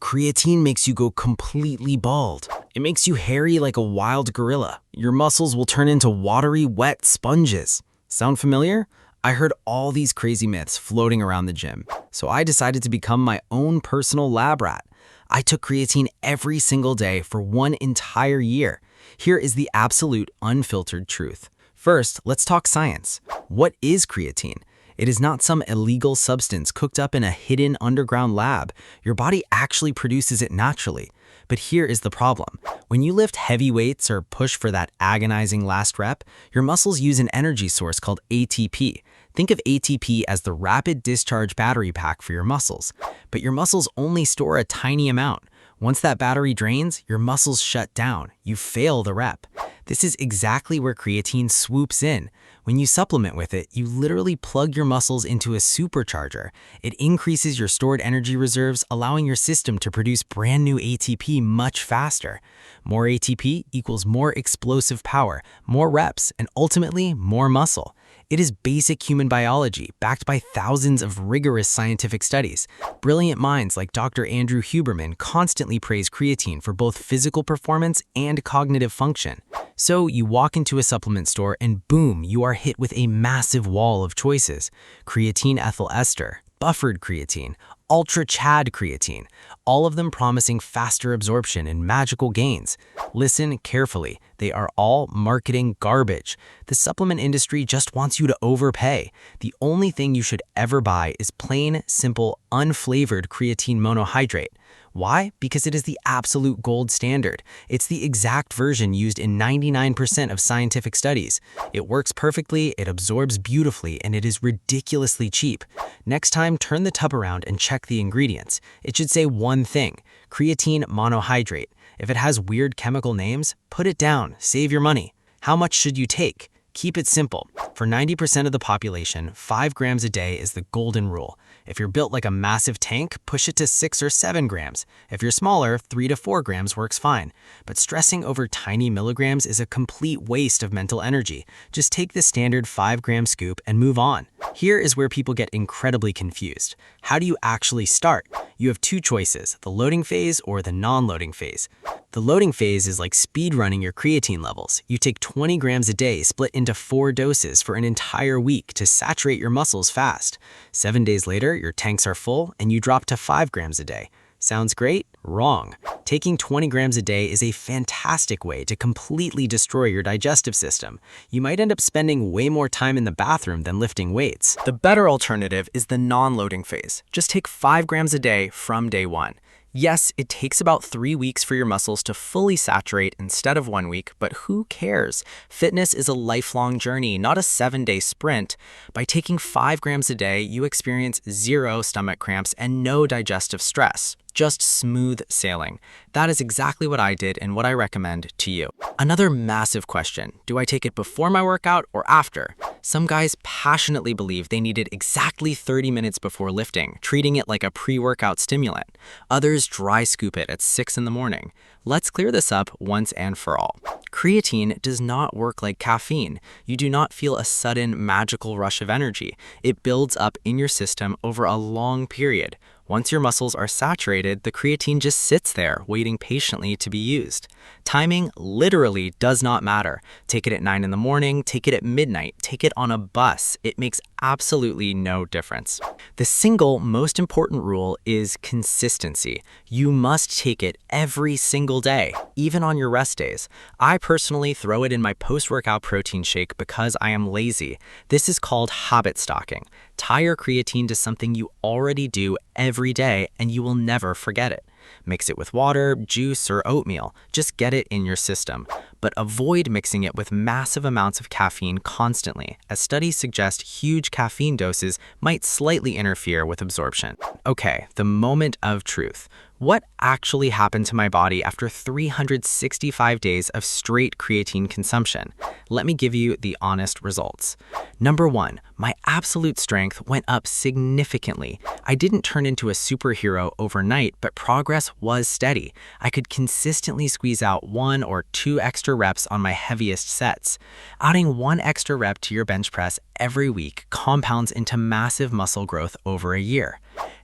Creatine makes you go completely bald. It makes you hairy like a wild gorilla. Your muscles will turn into watery, wet sponges. Sound familiar? I heard all these crazy myths floating around the gym, so I decided to become my own personal lab rat. I took creatine every single day for 1 entire year. Here is the absolute unfiltered truth. First, let's talk science. What is creatine? It is not some illegal substance cooked up in a hidden underground lab. Your body actually produces it naturally. But here is the problem. When you lift heavy weights or push for that agonizing last rep, your muscles use an energy source called ATP. Think of ATP as the rapid discharge battery pack for your muscles. But your muscles only store a tiny amount. Once that battery drains, your muscles shut down. You fail the rep. This is exactly where creatine swoops in. When you supplement with it, you literally plug your muscles into a supercharger. It increases your stored energy reserves, allowing your system to produce brand new ATP much faster. More ATP equals more explosive power, more reps, and ultimately more muscle. It is basic human biology, backed by thousands of rigorous scientific studies. Brilliant minds like Dr. Andrew Huberman constantly praise creatine for both physical performance and cognitive function. So you walk into a supplement store and boom, you are hit with a massive wall of choices. Creatine ethyl ester, buffered creatine, ultra-chad creatine, all of them promising faster absorption and magical gains. Listen carefully, they are all marketing garbage. The supplement industry just wants you to overpay. The only thing you should ever buy is plain, simple, unflavored creatine monohydrate. Why? Because it is the absolute gold standard. It's the exact version used in 99% of scientific studies. It works perfectly, it absorbs beautifully, and it is ridiculously cheap. Next time, turn the tub around and check the ingredients. It should say one thing: creatine monohydrate. If it has weird chemical names, put it down, save your money. How much should you take? Keep it simple. For 90% of the population, 5 grams a day is the golden rule. If you're built like a massive tank, push it to 6 or 7 grams. If you're smaller, 3 to 4 grams works fine. But stressing over tiny milligrams is a complete waste of mental energy. Just take the standard 5-gram scoop and move on. Here is where people get incredibly confused. How do you actually start? You have two choices, the loading phase or the non-loading phase. The loading phase is like speed running your creatine levels. You take 20 grams a day split into 4 doses for an entire week to saturate your muscles fast. 7 days later, your tanks are full and you drop to 5 grams a day. Sounds great? Wrong. Taking 20 grams a day is a fantastic way to completely destroy your digestive system. You might end up spending way more time in the bathroom than lifting weights. The better alternative is the non-loading phase. Just take 5 grams a day from day one. Yes, it takes about 3 weeks for your muscles to fully saturate instead of 1 week, but who cares? Fitness is a lifelong journey, not a 7-day sprint. By taking 5 grams a day, you experience 0 stomach cramps and no digestive stress. Just smooth sailing. That is exactly what I did and what I recommend to you. Another massive question: do I take it before my workout or after? Some guys passionately believe they need it exactly 30 minutes before lifting, treating it like a pre-workout stimulant. Others dry scoop it at 6 in the morning. Let's clear this up once and for all. Creatine does not work like caffeine. You do not feel a sudden magical rush of energy. It builds up in your system over a long period. Once your muscles are saturated, the creatine just sits there, waiting patiently to be used. Timing literally does not matter. Take it at 9 in the morning, take it at midnight, take it on a bus. It makes absolutely no difference. The single most important rule is consistency. You must take it every single day, even on your rest days. I personally throw it in my post-workout protein shake because I am lazy. This is called habit stocking. Tie your creatine to something you already do every day and you will never forget it. Mix it with water, juice, or oatmeal. Just get it in your system. But avoid mixing it with massive amounts of caffeine constantly, as studies suggest huge caffeine doses might slightly interfere with absorption. Okay, the moment of truth. What actually happened to my body after 365 days of straight creatine consumption? Let me give you the honest results. Number 1, my absolute strength went up significantly. I didn't turn into a superhero overnight, but progress was steady. I could consistently squeeze out 1 or 2 extra reps on my heaviest sets. Adding 1 extra rep to your bench press every week compounds into massive muscle growth over a year.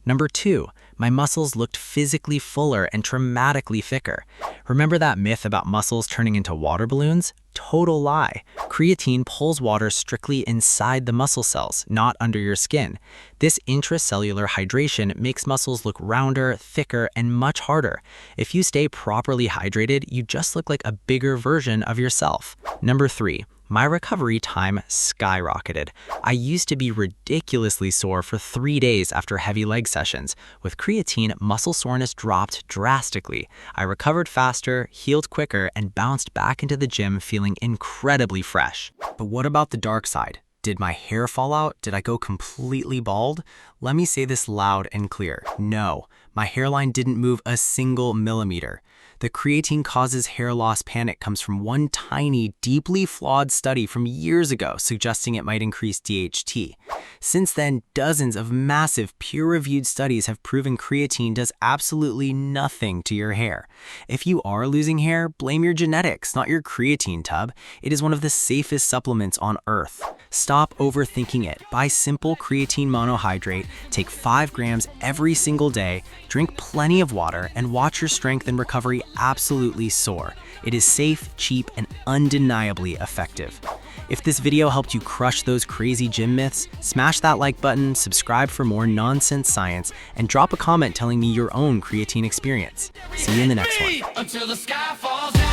Number 2, My muscles looked physically fuller and dramatically thicker. Remember that myth about muscles turning into water balloons? Total lie. Creatine pulls water strictly inside the muscle cells, not under your skin. This intracellular hydration makes muscles look rounder, thicker, and much harder. If you stay properly hydrated, you just look like a bigger version of yourself. Number 3. My recovery time skyrocketed. I used to be ridiculously sore for 3 days after heavy leg sessions. With creatine, muscle soreness dropped drastically. I recovered faster, healed quicker, and bounced back into the gym feeling incredibly fresh. But what about the dark side? Did my hair fall out? Did I go completely bald? Let me say this loud and clear. No, my hairline didn't move a single millimeter. The creatine causes hair loss panic comes from one tiny, deeply flawed study from years ago suggesting it might increase DHT. Since then, dozens of massive peer-reviewed studies have proven creatine does absolutely nothing to your hair. If you are losing hair, blame your genetics, not your creatine tub. It is one of the safest supplements on earth. Stop overthinking it. Buy simple creatine monohydrate, take 5 grams every single day, drink plenty of water, and watch your strength and recovery absolutely soar. It is safe, cheap, and undeniably effective. If this video helped you crush those crazy gym myths, smash that like button, subscribe for more nonsense science, and drop a comment telling me your own creatine experience. See you in the next one.